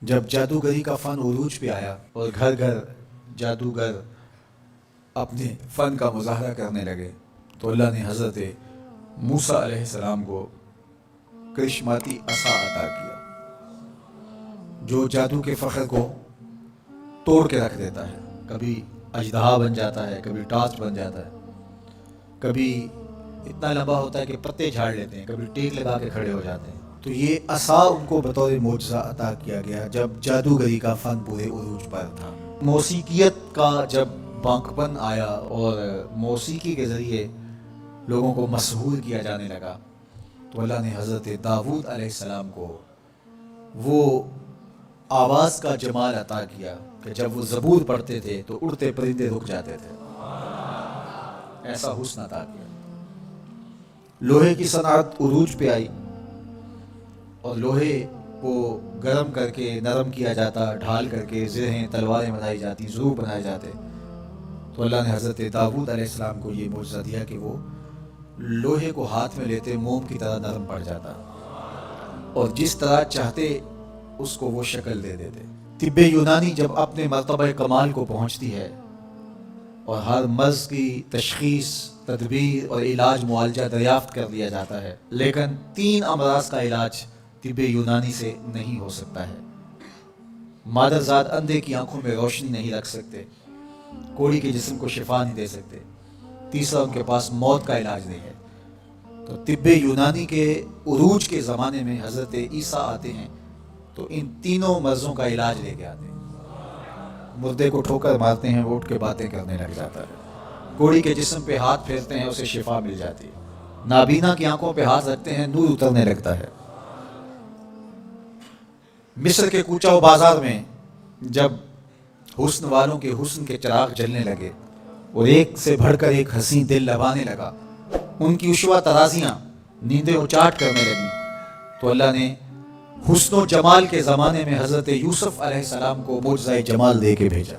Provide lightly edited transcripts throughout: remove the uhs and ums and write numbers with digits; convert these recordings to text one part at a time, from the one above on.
جب جادوگری کا فن عروج پہ آیا اور گھر گھر جادوگر اپنے فن کا مظاہرہ کرنے لگے تو اللہ نے حضرت موسیٰ علیہ السلام کو کرشماتی عصا عطا کیا جو جادو کے فخر کو توڑ کے رکھ دیتا ہے. کبھی اژدہا بن جاتا ہے، کبھی ٹارچ بن جاتا ہے، کبھی اتنا لمبا ہوتا ہے کہ پتے جھاڑ لیتے ہیں، کبھی ٹیک لگا کے کھڑے ہو جاتے ہیں. تو یہ عصا ان کو بطور معجزہ عطا کیا گیا جب جادوگری کا فن پورے عروج پر تھا. موسیقیت کا جب بانکپن آیا اور موسیقی کے ذریعے لوگوں کو مسحور کیا جانے لگا تو اللہ نے حضرت داؤد علیہ السلام کو وہ آواز کا جمال عطا کیا کہ جب وہ زبور پڑھتے تھے تو اڑتے پرندے رک جاتے تھے. ایسا حسن عطا کیا. لوہے کی صنعت عروج پہ آئی اور لوہے کو گرم کر کے نرم کیا جاتا، ڈھال کر کے زرہیں تلواریں بنائی جاتی، ضروع بنائے جاتے. تو اللہ نے حضرت داؤد علیہ السلام کو یہ معجزہ دیا کہ وہ لوہے کو ہاتھ میں لیتے موم کی طرح نرم پڑ جاتا اور جس طرح چاہتے اس کو وہ شکل دے دیتے. طب یونانی جب اپنے مرتبہ کمال کو پہنچتی ہے اور ہر مرض کی تشخیص، تدبیر اور علاج معالجہ دریافت کر لیا جاتا ہے، لیکن 3 امراض کا علاج طب یونانی سے نہیں ہو سکتا ہے. مادرزاد اندھے کی آنکھوں میں روشنی نہیں رکھ سکتے، کوڑی کے جسم کو شفا نہیں دے سکتے، تیسرا ان کے پاس موت کا علاج نہیں ہے. تو طب یونانی کے عروج کے زمانے میں حضرت عیسیٰ آتے ہیں تو ان تینوں مرضوں کا علاج لے کے آتے ہیں. مردے کو ٹھوکر مارتے ہیں، وہ اٹھ کے باتیں کرنے لگ جاتا ہے. کوڑی کے جسم پہ ہاتھ پھیرتے ہیں، اسے شفا مل جاتی ہے. نابینا کی آنکھوں پہ ہاتھ رکھتے ہیں، نور اترنے لگتا ہے. مصر کے کوچہ و بازار میں جب حسن والوں کے حسن کے چراغ جلنے لگے اور ایک سے بڑھ کر ایک حسین دل لبانے لگا، ان کی عشوہ ترازیاں نیندیں اچاٹ کرنے لگیں، تو اللہ نے حسن و جمال کے زمانے میں حضرت یوسف علیہ السلام کو معجزہ جمال دے کے بھیجا.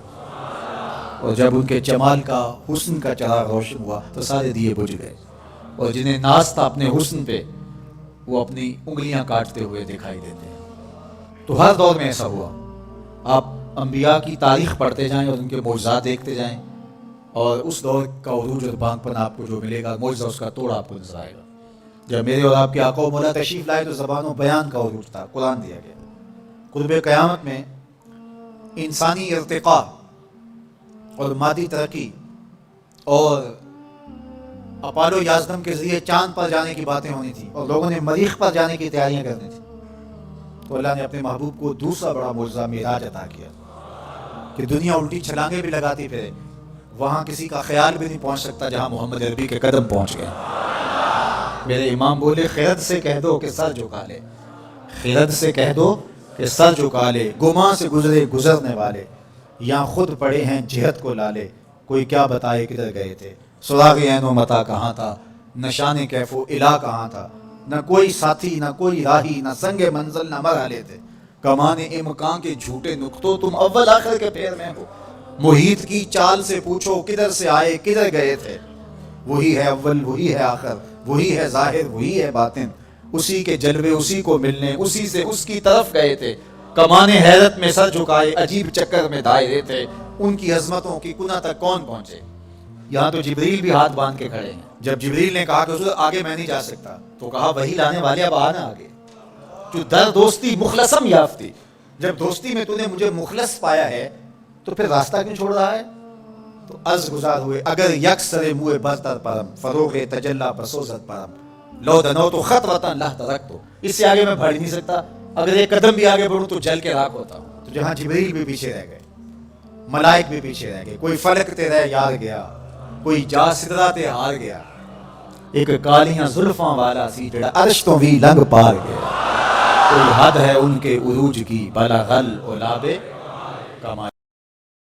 اور جب ان کے جمال کا، حسن کا چراغ روشن ہوا تو سارے دیے بجھ گئے، اور جنہیں ناز تھا اپنے حسن پہ وہ اپنی انگلیاں کاٹتے ہوئے دکھائی دیتے ہیں. تو ہر دور میں ایسا ہوا. آپ انبیاء کی تاریخ پڑھتے جائیں اور ان کے معجزات دیکھتے جائیں اور اس دور کا عروج اور بانکپن آپ کو جو ملے گا، معجزہ اس کا توڑ آپ کو نظر آئے گا. جب میرے اور آپ کے آقا و مولا تشریف لائے تو زبان و بیان کا عروج تھا، قرآن دیا گیا. قرب قیامت میں انسانی ارتقاء اور مادی ترقی اور اپالو یازدم کے ذریعے چاند پر جانے کی باتیں ہونی تھی اور لوگوں نے مریخ پر جانے کی تیاریاں کرنی تھی. تو اللہ نے اپنے محبوب کو دوسرا بڑا معجزہ معراج عطا کیا کہ دنیا الٹی چھلانگیں بھی لگاتی پھرے، وہاں کسی کا خیال بھی نہیں پہنچ سکتا جہاں محمد عربی کے قدم پہنچ گئے. میرے امام بولے خرد سے کہہ دو کہ سر جھکا لے، خرد سے کہہ دو کہ سر جھکا لے، گماں سے گزرے گزرنے والے، یہاں خود پڑے ہیں جہت کو لالے، کوئی کیا بتائے کدھر گئے تھے، سراغ عین و متا کہاں تھا، نشان کیف و الہ کہاں تھا، نہ کوئی ساتھی نہ کوئی راہی، نہ سنگ منزل نہ مرحلے تھے، کمان امکان کے جھوٹے نقطوں تم اول آخر کے پیر میں ہو، محیط کی چال سے پوچھو کدھر سے آئے کدھر گئے تھے، وہی ہے اول وہی ہے آخر، وہی ہے ظاہر وہی ہے باطن، اسی کے جلوے اسی کو ملنے اسی سے اس کی طرف گئے تھے، کمان حیرت میں سر جھکائے عجیب چکر میں دائرے تھے، ان کی عظمتوں کی کنہ تک کون پہنچے. یہاں تو جبریل بھی ہاتھ باندھ کے کھڑے ہیں. جب جبریل نے کہا کہ حضور آگے میں نہیں جا سکتا تو کہا وہی لانے والے اب آنا آگے، جو در دوستی مخلصم یافتی، جب دوستی میں تو نے مجھے مخلص پایا ہے تو پھر راستہ کیوں چھوڑ رہا ہے. تو عرض گزار ہوئے اگر یک سر موئے برتر پرم فروغ تجلا بسوزت پرم لو دنو تو خط وطن لہ ترک، تو اس سے آگے میں بڑھ نہیں سکتا، اگر ایک قدم بھی آگے بڑھوں تو جل کے راکھ ہوتا ہوں. تو جہاں جبریل بھی پیچھے رہ گئے، ملائک بھی پیچھے رہ گئے، کوئی فلک تیرے یار گیا، کوئی جا سدرا تے ہار گیا، ایک کالیاں زلفاں والا سی جڑا عرش تو بھی لنگ پار گیا، کوئی حد ہے ان کے عروج کی بلغل اولاد کمال.